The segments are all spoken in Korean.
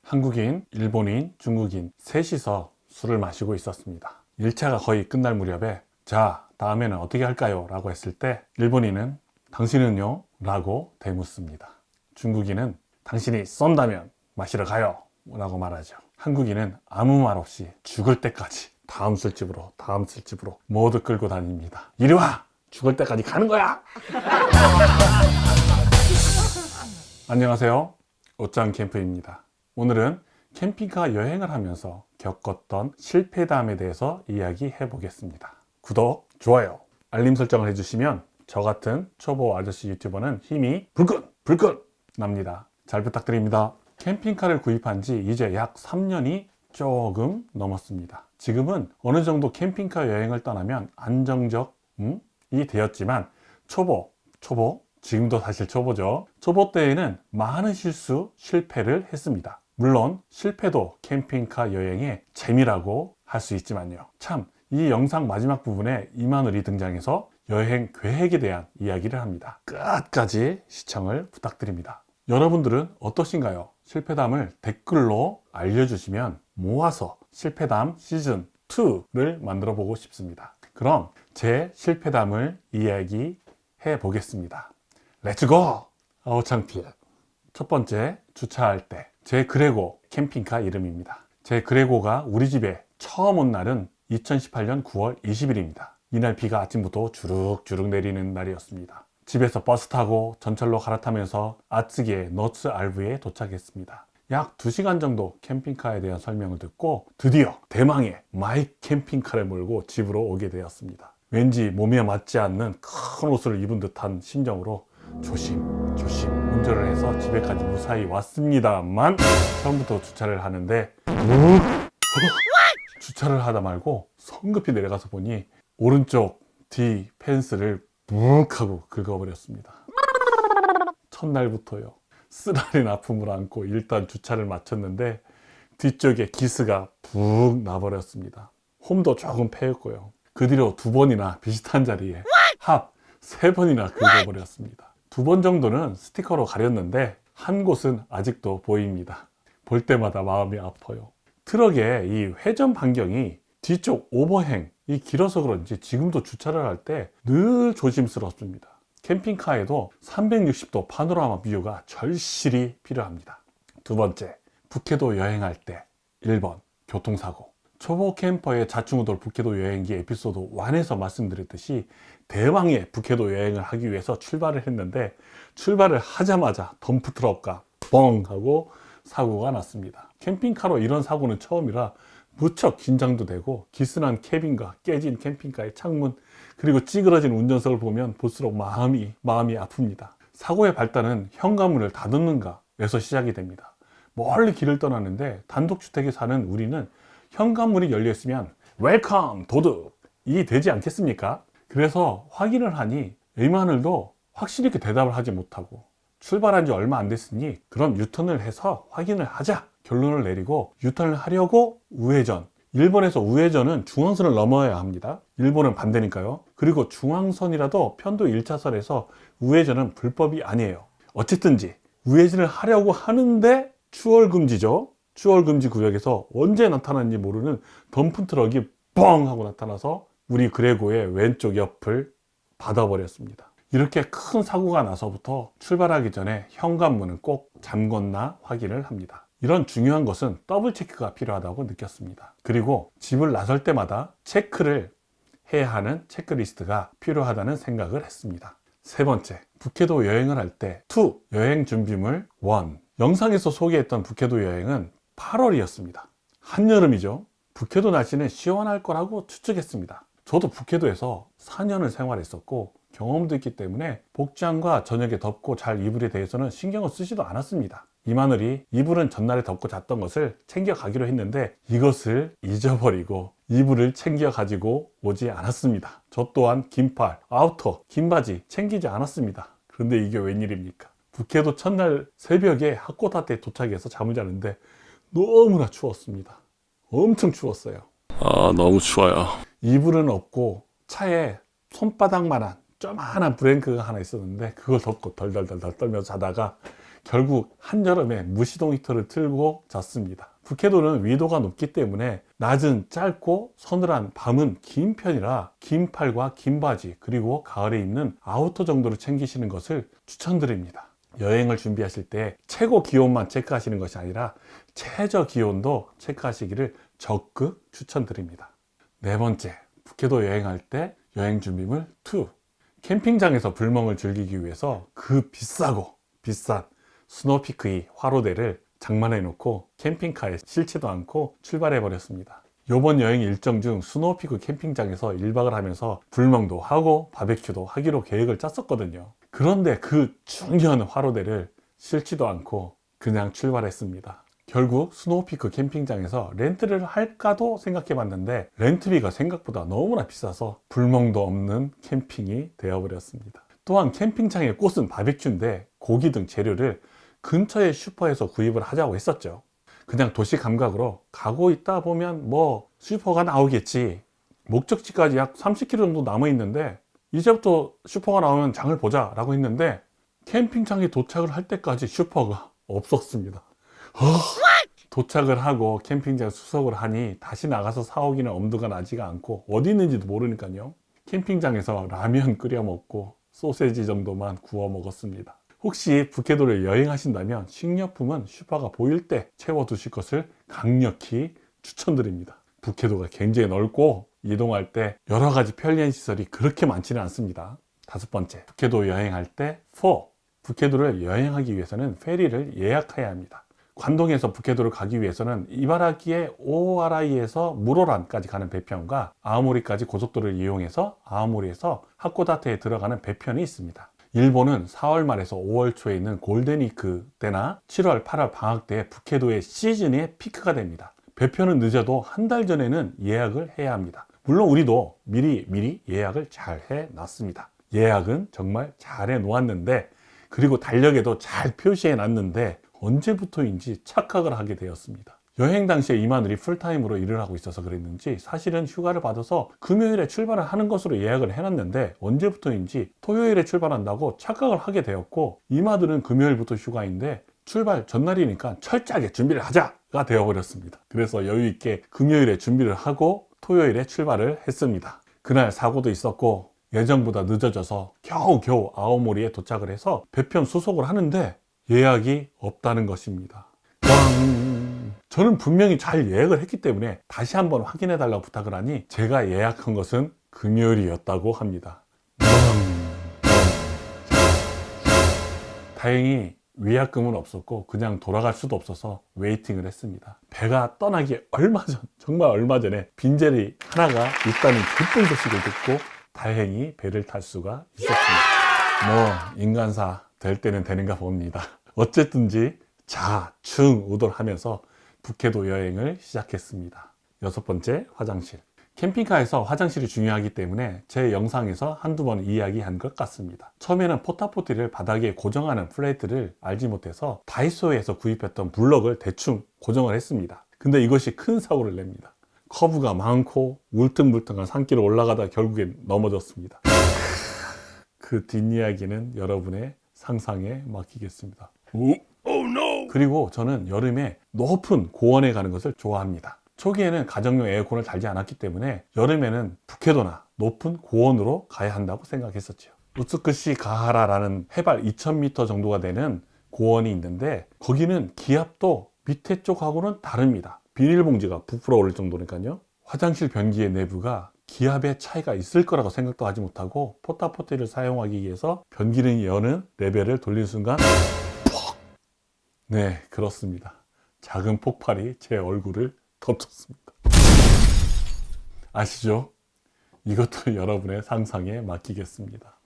한국인, 일본인, 중국인 셋이서 술을 마시고 있었습니다. 1차가 거의 끝날 무렵에 자, 다음에는 어떻게 할까요? 라고 했을 때 일본인은 당신은요? 라고 대묻습니다. 중국인은 당신이 쏜다면 마시러 가요 라고 말하죠. 한국인은 아무 말 없이 죽을 때까지 다음 술집으로 모두 끌고 다닙니다. 이리 와! 죽을 때까지 가는 거야! 안녕하세요. 옷장 캠프입니다. 오늘은 캠핑카 여행을 하면서 겪었던 실패담에 대해서 이야기해 보겠습니다. 구독, 좋아요, 알림 설정을 해주시면 저 같은 초보 아저씨 유튜버는 힘이 불끈 납니다. 잘 부탁드립니다. 캠핑카를 구입한 지 이제 약 3년이 조금 넘었습니다. 지금은 어느 정도 캠핑카 여행을 떠나면 안정적이 되었지만 초보, 지금도 사실 초보죠. 초보 때에는 많은 실패를 했습니다. 물론 실패도 캠핑카 여행의 재미라고 할 수 있지만요. 참, 이 영상 마지막 부분에 이만울이 등장해서 여행 계획에 대한 이야기를 합니다. 끝까지 시청을 부탁드립니다. 여러분들은 어떠신가요? 실패담을 댓글로 알려주시면 모아서 실패담 시즌2를 만들어 보고 싶습니다. 그럼 제 실패담을 이야기해 보겠습니다. 렛츠고! 아우 창피해. 첫 번째, 주차할 때 제 그레고 캠핑카 이름입니다. 제 그레고가 우리 집에 처음 온 날은 2018년 9월 20일입니다. 이날 비가 아침부터 주룩주룩 내리는 날이었습니다. 집에서 버스 타고 전철로 갈아타면서 아츠기의 너츠 알브에 도착했습니다. 약 2시간 정도 캠핑카에 대한 설명을 듣고 드디어 대망의 마이 캠핑카를 몰고 집으로 오게 되었습니다. 왠지 몸에 맞지 않는 큰 옷을 입은 듯한 심정으로 조심 운전을 해서 집에까지 무사히 왔습니다만 처음부터 주차를 하는데 주차를 하다 말고 성급히 내려가서 보니 오른쪽 뒤 펜스를 묵 하고 긁어버렸습니다. 첫날부터요, 쓰라린 아픔을 안고 일단 주차를 마쳤는데 뒤쪽에 기스가 푹 나버렸습니다. 홈도 조금 패였고요. 그 뒤로 2번이나 비슷한 자리에 합 3번이나 긁어버렸습니다. 2번 정도는 스티커로 가렸는데 한 곳은 아직도 보입니다. 볼 때마다 마음이 아파요. 트럭의 이 회전 반경이 뒤쪽 오버행이 길어서 그런지 지금도 주차를 할 때 늘 조심스럽습니다. 캠핑카에도 360도 파노라마 뷰가 절실히 필요합니다. 두 번째, 북해도 여행할 때 1번, 교통사고. 초보 캠퍼의 자충우돌 북해도 여행기 에피소드 1에서 말씀드렸듯이 대왕의 북해도 여행을 하기 위해서 출발을 했는데 출발을 하자마자 덤프트럭과 뻥 하고 사고가 났습니다. 캠핑카로 이런 사고는 처음이라 무척 긴장도 되고 기스난 캐빈과 깨진 캠핑카의 창문 그리고 찌그러진 운전석을 보면 볼수록 마음이 아픕니다. 사고의 발단은 현관문을 닫는가에서 시작이 됩니다. 멀리 길을 떠나는데 단독주택에 사는 우리는 현관문이 열려 있으면 웰컴 도둑이 되지 않겠습니까? 그래서 확인을 하니 이만을도 확실히 대답을 하지 못하고 출발한 지 얼마 안 됐으니 그럼 유턴을 해서 확인을 하자 결론을 내리고 유턴을 하려고 우회전. 일본에서 우회전은 중앙선을 넘어야 합니다. 일본은 반대니까요. 그리고 중앙선이라도 편도 1차선에서 우회전은 불법이 아니에요. 어쨌든지 우회전을 하려고 하는데 추월금지죠. 추월금지 구역에서 언제 나타났는지 모르는 덤프트럭이 뻥 하고 나타나서 우리 그레고의 왼쪽 옆을 받아버렸습니다. 이렇게 큰 사고가 나서부터 출발하기 전에 현관문은 꼭 잠궜나 확인을 합니다. 이런 중요한 것은 더블 체크가 필요하다고 느꼈습니다. 그리고 집을 나설 때마다 체크를 해야 하는 체크리스트가 필요하다는 생각을 했습니다. 세 번째, 북해도 여행을 할 때 2, 여행 준비물 1. 영상에서 소개했던 북해도 여행은 8월이었습니다. 한여름이죠. 북해도 날씨는 시원할 거라고 추측했습니다. 저도 북해도에서 4년을 생활했었고 경험도 있기 때문에 복장과 저녁에 덥고 잘 이불에 대해서는 신경을 쓰지도 않았습니다. 이마늘이 이불은 전날에 덮고 잤던 것을 챙겨가기로 했는데 이것을 잊어버리고 이불을 챙겨 가지고 오지 않았습니다. 저 또한 긴팔, 아우터, 긴 바지 챙기지 않았습니다. 그런데 이게 웬일입니까? 북해도 첫날 새벽에 하코다테에 도착해서 잠을 자는데 너무나 추웠습니다. 엄청 추웠어요. 너무 추워요. 이불은 없고 차에 손바닥만한 조그만한 브랭크가 하나 있었는데 그걸 덮고 덜덜덜 떨면서 자다가 결국 한여름에 무시동 히터를 틀고 잤습니다. 북해도는 위도가 높기 때문에 낮은 짧고 서늘한, 밤은 긴 편이라 긴 팔과 긴 바지, 그리고 가을에 입는 아우터 정도로 챙기시는 것을 추천드립니다. 여행을 준비하실 때 최고 기온만 체크하시는 것이 아니라 최저 기온도 체크하시기를 적극 추천드립니다. 네 번째, 북해도 여행할 때 여행 준비물 2. 캠핑장에서 불멍을 즐기기 위해서 그 비싸고 비싼 스노피크 화로대를 장만해 놓고 캠핑카에 실지도 않고 출발해 버렸습니다. 이번 여행 일정 중 스노피크 캠핑장에서 1박을 하면서 불멍도 하고 바베큐도 하기로 계획을 짰었거든요. 그런데 그 중요한 화로대를 실지도 않고 그냥 출발했습니다. 결국 스노피크 캠핑장에서 렌트를 할까도 생각해 봤는데 렌트비가 생각보다 너무나 비싸서 불멍도 없는 캠핑이 되어버렸습니다. 또한 캠핑장의 꽃은 바베큐인데 고기 등 재료를 근처의 슈퍼에서 구입을 하자고 했었죠. 그냥 도시 감각으로 가고 있다 보면 뭐 슈퍼가 나오겠지, 목적지까지 약 30km 정도 남아 있는데 이제부터 슈퍼가 나오면 장을 보자 라고 했는데 캠핑장에 도착을 할 때까지 슈퍼가 없었습니다. 도착을 하고 캠핑장에 수속을 하니 다시 나가서 사오기는 엄두가 나지가 않고 어디 있는지도 모르니까요. 캠핑장에서 라면 끓여 먹고 소세지 정도만 구워 먹었습니다. 혹시 북해도를 여행하신다면 식료품은 슈퍼가 보일 때 채워 두실 것을 강력히 추천드립니다. 북해도가 굉장히 넓고 이동할 때 여러 가지 편리한 시설이 그렇게 많지는 않습니다. 다섯 번째, 북해도 여행할 때 4. 북해도를 여행하기 위해서는 페리를 예약해야 합니다. 관동에서 북해도를 가기 위해서는 이바라키의 오아라이에서 무로란까지 가는 배편과 아오모리까지 고속도로를 이용해서 아오모리에서 하코다테에 들어가는 배편이 있습니다. 일본은 4월 말에서 5월 초에 있는 골든위크 때나 7월, 8월 방학 때 북해도의 시즌의 피크가 됩니다. 배편은 늦어도 한 달 전에는 예약을 해야 합니다. 물론 우리도 미리 예약을 잘 해놨습니다. 예약은 정말 잘 해놓았는데, 그리고 달력에도 잘 표시해 놨는데 언제부터인지 착각을 하게 되었습니다. 여행 당시에 이마누리 풀타임으로 일을 하고 있어서 그랬는지 사실은 휴가를 받아서 금요일에 출발을 하는 것으로 예약을 해놨는데 언제부터인지 토요일에 출발한다고 착각을 하게 되었고, 이마들은 금요일부터 휴가인데 출발 전날이니까 철저하게 준비를 하자가 되어버렸습니다. 그래서 여유있게 금요일에 준비를 하고 토요일에 출발을 했습니다. 그날 사고도 있었고 예정보다 늦어져서 겨우 아오모리에 도착을 해서 배편 수속을 하는데 예약이 없다는 것입니다. 저는 분명히 잘 예약을 했기 때문에 다시 한번 확인해 달라고 부탁을 하니 제가 예약한 것은 금요일이었다고 합니다. 다행히 위약금은 없었고 그냥 돌아갈 수도 없어서 웨이팅을 했습니다. 배가 떠나기 정말 얼마 전에 빈젤이 하나가 있다는 기쁜 소식을 듣고 다행히 배를 탈 수가 있었습니다. 인간사 될 때는 되는가 봅니다. 어쨌든지 좌충우돌 하면서 북해도 여행을 시작했습니다. 여섯 번째, 화장실. 캠핑카에서 화장실이 중요하기 때문에 제 영상에서 한두 번 이야기한 것 같습니다. 처음에는 포타포티를 바닥에 고정하는 플레이트를 알지 못해서 다이소에서 구입했던 블럭을 대충 고정을 했습니다. 근데 이것이 큰 사고를 냅니다. 커브가 많고 울퉁불퉁한 산길을 올라가다 결국엔 넘어졌습니다. 그 뒷이야기는 여러분의 상상에 맡기겠습니다. 그리고 저는 여름에 높은 고원에 가는 것을 좋아합니다. 초기에는 가정용 에어컨을 달지 않았기 때문에 여름에는 북해도나 높은 고원으로 가야 한다고 생각했었죠. 우츠쿠시 가하라라는 해발 2000m 정도가 되는 고원이 있는데 거기는 기압도 밑에 쪽하고는 다릅니다. 비닐봉지가 부풀어 오를 정도니까요. 화장실 변기의 내부가 기압의 차이가 있을 거라고 생각도 하지 못하고 포타포티를 사용하기 위해서 변기를 여는 레벨을 돌린 순간 네, 그렇습니다. 작은 폭발이 제 얼굴을 덮쳤습니다. 아시죠? 이것도 여러분의 상상에 맡기겠습니다.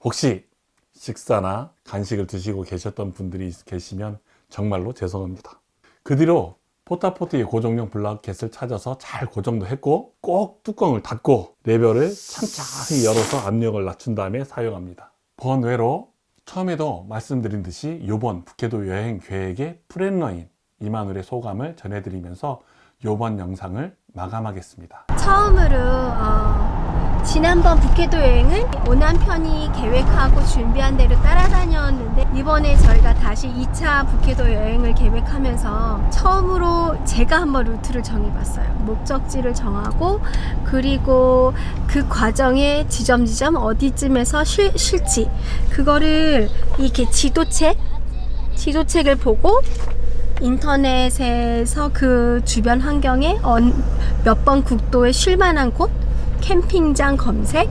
혹시 식사나 간식을 드시고 계셨던 분들이 계시면 정말로 죄송합니다. 그 뒤로 포타포티의 고정용 블라켓을 찾아서 잘 고정도 했고 꼭 뚜껑을 닫고 레벨을 천천히 열어서 압력을 낮춘 다음에 사용합니다. 번외로 처음에도 말씀드린 듯이 이번 북해도 여행 계획의 플랜러인 이마누리의 소감을 전해드리면서 이번 영상을 마감하겠습니다. 처음으로 지난번 북해도 여행은 오남편이 계획하고 준비한 대로 따라다녔는데 이번에 저희가 다시 2차 북해도 여행을 계획하면서 처음으로 제가 한번 루트를 정해봤어요. 목적지를 정하고 그리고 그 과정에 지점 어디쯤에서 쉴지 그거를 이렇게 지도책을 보고 인터넷에서 그 주변 환경에 몇 번 국도에 쉴만한 곳 캠핑장 검색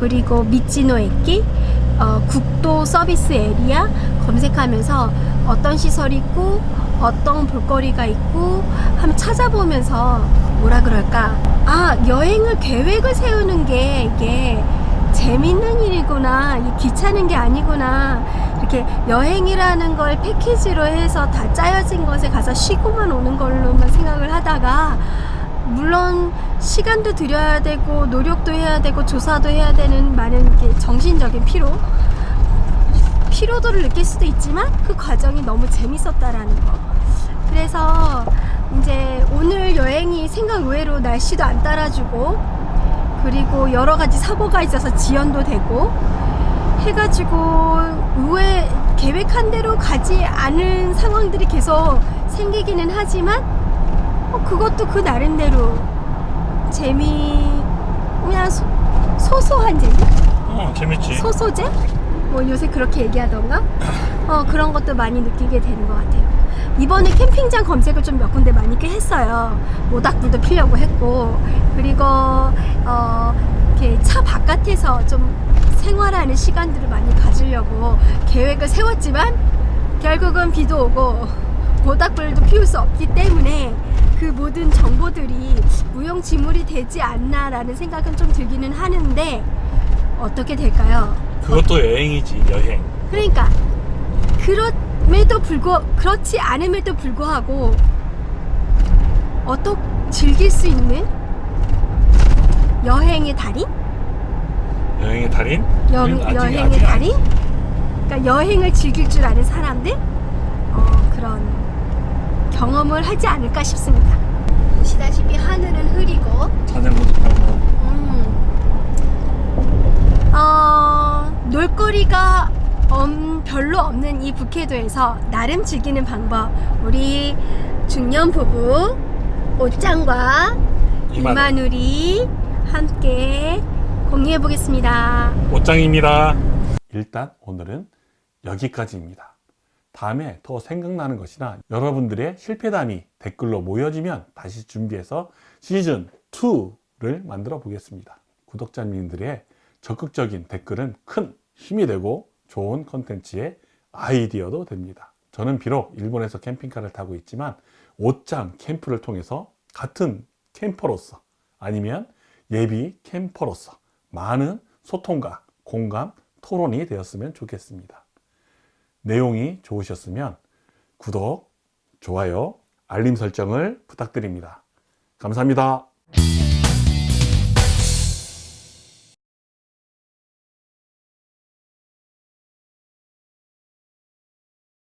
그리고 미찌노 에끼 국도 서비스 에리아 검색하면서 어떤 시설이 있고 어떤 볼거리가 있고 한번 찾아보면서 뭐라 그럴까 여행을 계획을 세우는 게 이게 재밌는 일이구나 이 귀찮은 게 아니구나 이렇게 여행이라는 걸 패키지로 해서 다 짜여진 것에 가서 쉬고만 오는 걸로만 생각을 하다가 물론 시간도 들여야 되고 노력도 해야 되고 조사도 해야 되는 많은 정신적인 피로도를 느낄 수도 있지만 그 과정이 너무 재밌었다라는 거. 그래서 이제 오늘 여행이 생각 외로 날씨도 안 따라주고 그리고 여러 가지 사고가 있어서 지연도 되고 해가지고 의외 계획한 대로 가지 않은 상황들이 계속 생기기는 하지만 그것도 그 나름대로 그냥 소소한 재미? 재밌지. 소소재? 뭐 요새 그렇게 얘기하던가? 그런 것도 많이 느끼게 되는 것 같아요. 이번에 캠핑장 검색을 좀 몇 군데 많이 꽤 했어요. 모닥불도 피려고 했고 그리고 이렇게 차 바깥에서 좀 생활하는 시간들을 많이 가지려고 계획을 세웠지만 결국은 비도 오고 모닥불도 피울 수 없기 때문에 그 모든 정보들이 무용지물이 되지 않나라는 생각은 좀 들기는 하는데 어떻게 될까요? 그것도 여행이지, 여행. 그러니까 그렇지 않음에도 불구하고 즐길 수 있는 여행의 달인? 여행의 달인? 여행의 달인? 그러니까 여행을 즐길 줄 아는 사람들? 그런 경험을 하지 않을까 싶습니다. 보시다시피 하늘은 흐리고 자전거도 타고 놀거리가 별로 없는 이 북해도에서 나름 즐기는 방법 우리 중년 부부 옷장과 이만우리 함께 공유해 보겠습니다. 옷장입니다. 일단 오늘은 여기까지입니다. 다음에 더 생각나는 것이나 여러분들의 실패담이 댓글로 모여지면 다시 준비해서 시즌 2를 만들어 보겠습니다. 구독자님들의 적극적인 댓글은 큰 힘이 되고 좋은 컨텐츠의 아이디어도 됩니다. 저는 비록 일본에서 캠핑카를 타고 있지만 옷장 캠프를 통해서 같은 캠퍼로서 아니면 예비 캠퍼로서 많은 소통과 공감, 토론이 되었으면 좋겠습니다. 내용이 좋으셨으면 구독, 좋아요, 알림 설정을 부탁드립니다. 감사합니다.